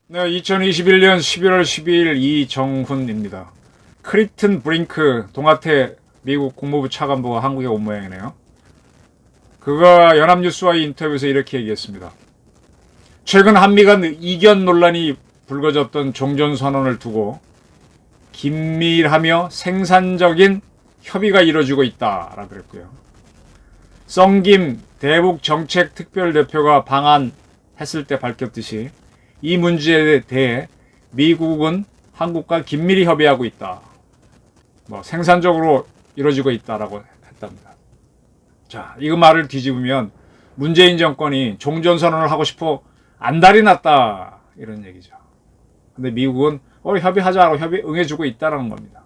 네, 2021년 11월 12일 이정훈입니다. 크리튼 브링크 동아태 미국 국무부 차관보가 한국에 온 모양이네요. 그가 연합뉴스와의 인터뷰에서 이렇게 얘기했습니다. 최근 한미 간 이견 논란이 불거졌던 종전선언을 두고 긴밀하며 생산적인 협의가 이루어지고 있다라고 그랬고요. 썬김 대북정책특별대표가 방한했을 때 밝혔듯이 이 문제에 대해 미국은 한국과 긴밀히 협의하고 있다. 생산적으로 이루어지고 있다라고 했답니다. 자, 이거 말을 뒤집으면 문재인 정권이 종전선언을 하고 싶어 안달이 났다 이런 얘기죠. 근데 미국은 협의하자고 협의 응해주고 있다라는 겁니다.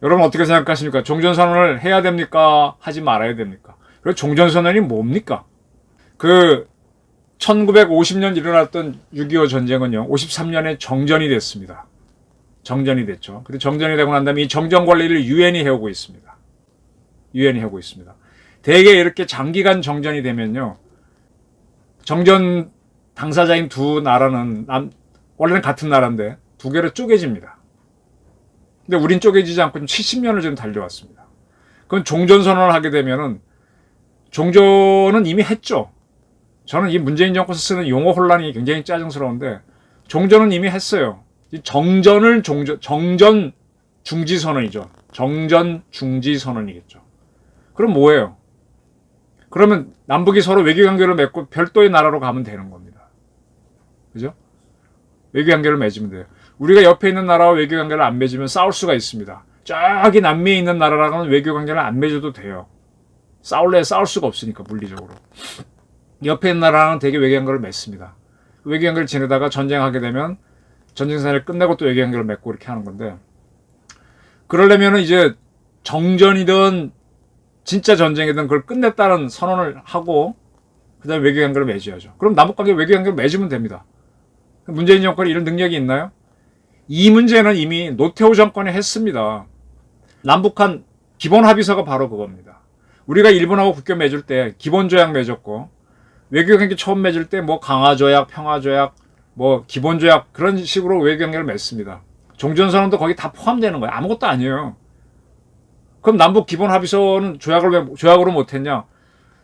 여러분 어떻게 생각하십니까? 종전선언을 해야 됩니까? 하지 말아야 됩니까? 그리고 종전선언이 뭡니까? 1950년 일어났던 6.25 전쟁은요, 53년에 정전이 됐습니다. 정전이 됐죠. 근데 정전이 되고 난 다음에 이 정전 관리를 유엔이 해오고 있습니다. 유엔이 하고 있습니다. 대개 이렇게 장기간 정전이 되면요, 정전 당사자인 두 나라는 원래는 같은 나라인데 두 개로 쪼개집니다. 근데 우린 쪼개지지 않고 70년을 지금 달려왔습니다. 그건 종전선언을 하게 되면은 종전은 이미 했죠. 저는 이 문재인 정권에서 쓰는 용어 혼란이 굉장히 짜증스러운데 종전은 이미 했어요. 정전 중지선언이죠. 정전 중지선언이겠죠. 그럼 뭐예요? 그러면 남북이 서로 외교관계를 맺고 별도의 나라로 가면 되는 겁니다. 그죠? 외교관계를 맺으면 돼요. 우리가 옆에 있는 나라와 외교관계를 안 맺으면 싸울 수가 있습니다. 저기 남미에 있는 나라랑은 외교관계를 안 맺어도 돼요. 싸울 수가 없으니까 물리적으로. 옆에 있는 나라랑 되게 외교관계를 맺습니다. 외교관계를 지내다가 전쟁하게 되면 전쟁사를 끝내고 또 외교관계를 맺고 이렇게 하는 건데, 그러려면은 이제 정전이든 진짜 전쟁이든 그걸 끝냈다는 선언을 하고 그 다음에 외교관계를 맺어야죠. 그럼 남북관계 외교관계를 맺으면 됩니다. 문재인 정권이 이런 능력이 있나요? 이 문제는 이미 노태우 정권이 했습니다. 남북한 기본합의서가 바로 그겁니다. 우리가 일본하고 국교 맺을 때 기본조약 맺었고, 외교관계 처음 맺을 때 강화조약, 평화조약, 기본조약 그런 식으로 외교관계를 맺습니다. 종전선언도 거기 다 포함되는 거예요. 아무것도 아니에요. 그럼 남북 기본합의서는 조약으로 못했냐?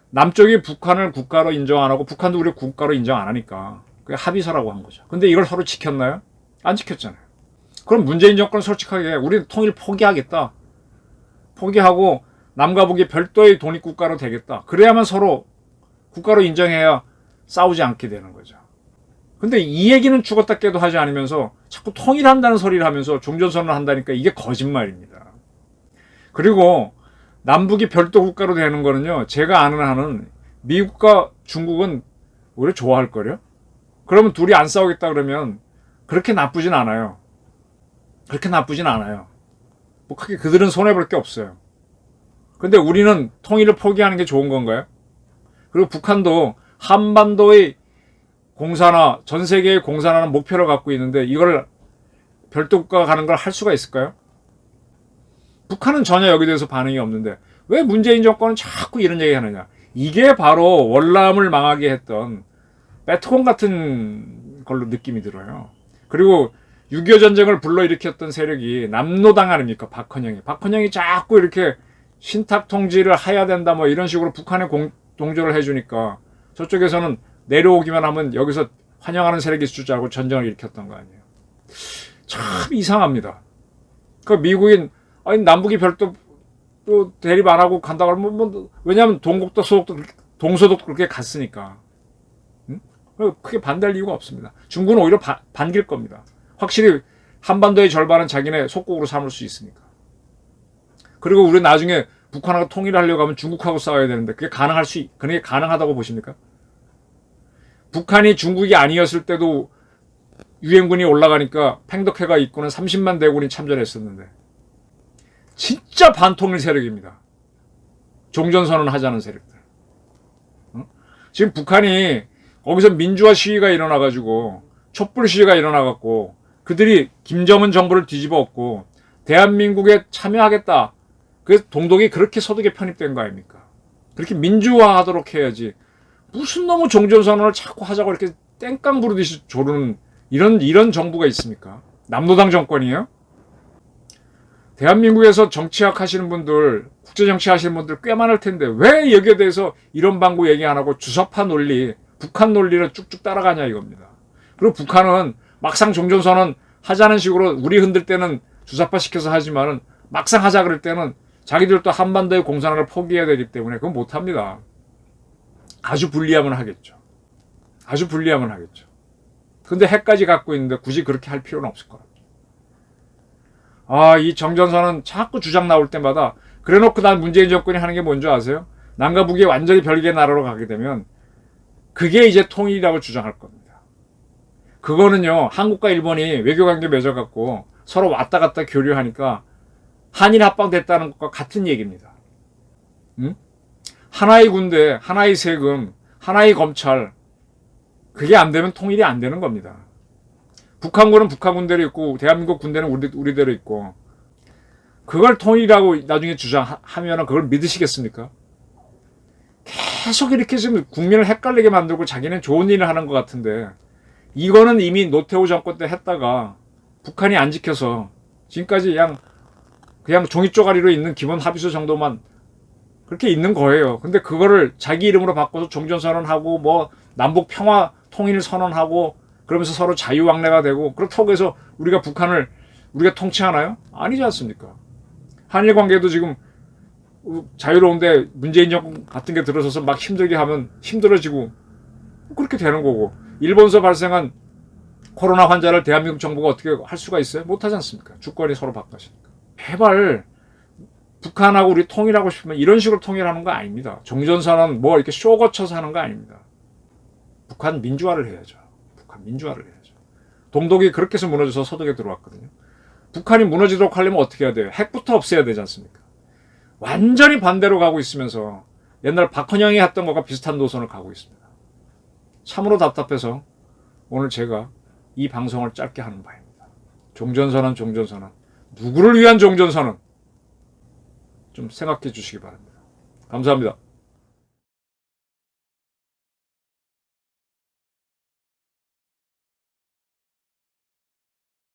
남쪽이 북한을 국가로 인정 안 하고 북한도 우리 국가로 인정 안 하니까 그게 합의서라고 한 거죠. 근데 이걸 서로 지켰나요? 안 지켰잖아요. 그럼 문재인 정권은 솔직하게 우리 통일 포기하겠다. 포기하고 남과 북이 별도의 독립국가로 되겠다. 그래야만 서로 국가로 인정해야 싸우지 않게 되는 거죠. 근데 이 얘기는 죽었다 깨도 하지 않으면서 자꾸 통일한다는 소리를 하면서 종전선언을 한다니까 이게 거짓말입니다. 그리고 남북이 별도 국가로 되는 거는요, 제가 아는 한은 미국과 중국은 오히려 좋아할 거요. 그러면 둘이 안 싸우겠다 그러면 그렇게 나쁘진 않아요. 그렇게 나쁘진 않아요. 크게 그들은 손해볼 게 없어요. 근데 우리는 통일을 포기하는 게 좋은 건가요? 그리고 북한도 한반도의 공산화, 전 세계의 공산화는 목표로 갖고 있는데 이걸 별도 국가가 가는 걸 할 수가 있을까요? 북한은 전혀 여기에 대해서 반응이 없는데 왜 문재인 정권은 자꾸 이런 얘기 하느냐. 이게 바로 월남을 망하게 했던 베트콩 같은 걸로 느낌이 들어요. 그리고 6.25 전쟁을 불러일으켰던 세력이 남노당 아닙니까? 박헌영이 자꾸 이렇게 신탁 통지를 해야 된다 이런 식으로 북한에 동조를 해주니까 저쪽에서는 내려오기만 하면 여기서 환영하는 세력이 있을 줄 알고 전쟁을 일으켰던 거 아니에요. 참 이상합니다. 미국인 남북이 별도 또 대립 안 하고 간다 그러면 왜냐하면 동국도 동서독도 그렇게 갔으니까. 응? 크게 반대할 이유가 없습니다. 중국은 오히려 반길 겁니다. 확실히 한반도의 절반은 자기네 속국으로 삼을 수 있으니까. 그리고 우리 나중에 북한하고 통일하려고 하면 중국하고 싸워야 되는데 그게 가능하다고 보십니까? 북한이 중국이 아니었을 때도 유엔군이 올라가니까 팽덕회가 있고는 30만 대군이 참전했었는데 진짜 반통일 세력입니다. 종전선언 하자는 세력들. 지금 북한이 거기서 민주화 시위가 일어나가지고 촛불 시위가 일어나갖고 그들이 김정은 정부를 뒤집어 엎고 대한민국에 참여하겠다. 그래서 동독이 그렇게 서독에 편입된 거 아닙니까? 그렇게 민주화하도록 해야지. 무슨 너무 종전선언을 자꾸 하자고 이렇게 땡깡 부르듯이 조르는 이런 정부가 있습니까? 남노당 정권이에요? 대한민국에서 정치학 하시는 분들, 국제정치 하시는 분들 꽤 많을 텐데 왜 여기에 대해서 이런 방구 얘기 안 하고 주사파 논리, 북한 논리를 쭉쭉 따라가냐 이겁니다. 그리고 북한은 막상 종전선언 하자는 식으로 우리 흔들 때는 주사파 시켜서 하지만은 막상 하자 그럴 때는 자기들도 한반도의 공산화를 포기해야 되기 때문에 그건 못합니다. 아주 불리하면 하겠죠. 아주 불리하면 하겠죠. 근데 핵까지 갖고 있는데 굳이 그렇게 할 필요는 없을 거라고. 이 정전선언 자꾸 주장 나올 때마다 그래놓고 난 문재인 정권이 하는 게 뭔지 아세요? 남과 북이 완전히 별개의 나라로 가게 되면 그게 이제 통일이라고 주장할 겁니다. 그거는요, 한국과 일본이 외교관계 맺어갖고 서로 왔다 갔다 교류하니까 한일 합방됐다는 것과 같은 얘기입니다. 응? 하나의 군대, 하나의 세금, 하나의 검찰, 그게 안 되면 통일이 안 되는 겁니다. 북한군은 북한 군대로 있고 대한민국 군대는 우리대로 있고 그걸 통일이라고 나중에 주장하면 그걸 믿으시겠습니까? 계속 이렇게 지금 국민을 헷갈리게 만들고 자기는 좋은 일을 하는 것 같은데 이거는 이미 노태우 정권 때 했다가 북한이 안 지켜서 지금까지 그냥 종이 쪼가리로 있는 기본 합의서 정도만 그렇게 있는 거예요. 근데 그거를 자기 이름으로 바꿔서 종전선언하고 뭐 남북 평화 통일 선언하고 그러면서 서로 자유왕래가 되고 그렇다고 해서 우리가 북한을 우리가 통치하나요? 아니지 않습니까? 한일 관계도 지금 자유로운데 문재인 정권 같은 게 들어서서 막 힘들게 하면 힘들어지고 그렇게 되는 거고 일본에서 발생한 코로나 환자를 대한민국 정부가 어떻게 할 수가 있어요? 못하지 않습니까? 주권이 서로 바뀌었으니까. 제발 북한하고 우리 통일하고 싶으면 이런 식으로 통일하는 거 아닙니다. 종전선언 뭐 이렇게 쇼 거쳐서 하는 거 아닙니다. 북한 민주화를 해야죠. 북한 민주화를 해야죠. 동독이 그렇게 해서 무너져서 서독에 들어왔거든요. 북한이 무너지도록 하려면 어떻게 해야 돼요? 핵부터 없애야 되지 않습니까? 완전히 반대로 가고 있으면서 옛날 박헌영이 했던 것과 비슷한 노선을 가고 있습니다. 참으로 답답해서 오늘 제가 이 방송을 짧게 하는 바입니다. 종전선언. 누구를 위한 종전선언? 좀 생각해 주시기 바랍니다. 감사합니다.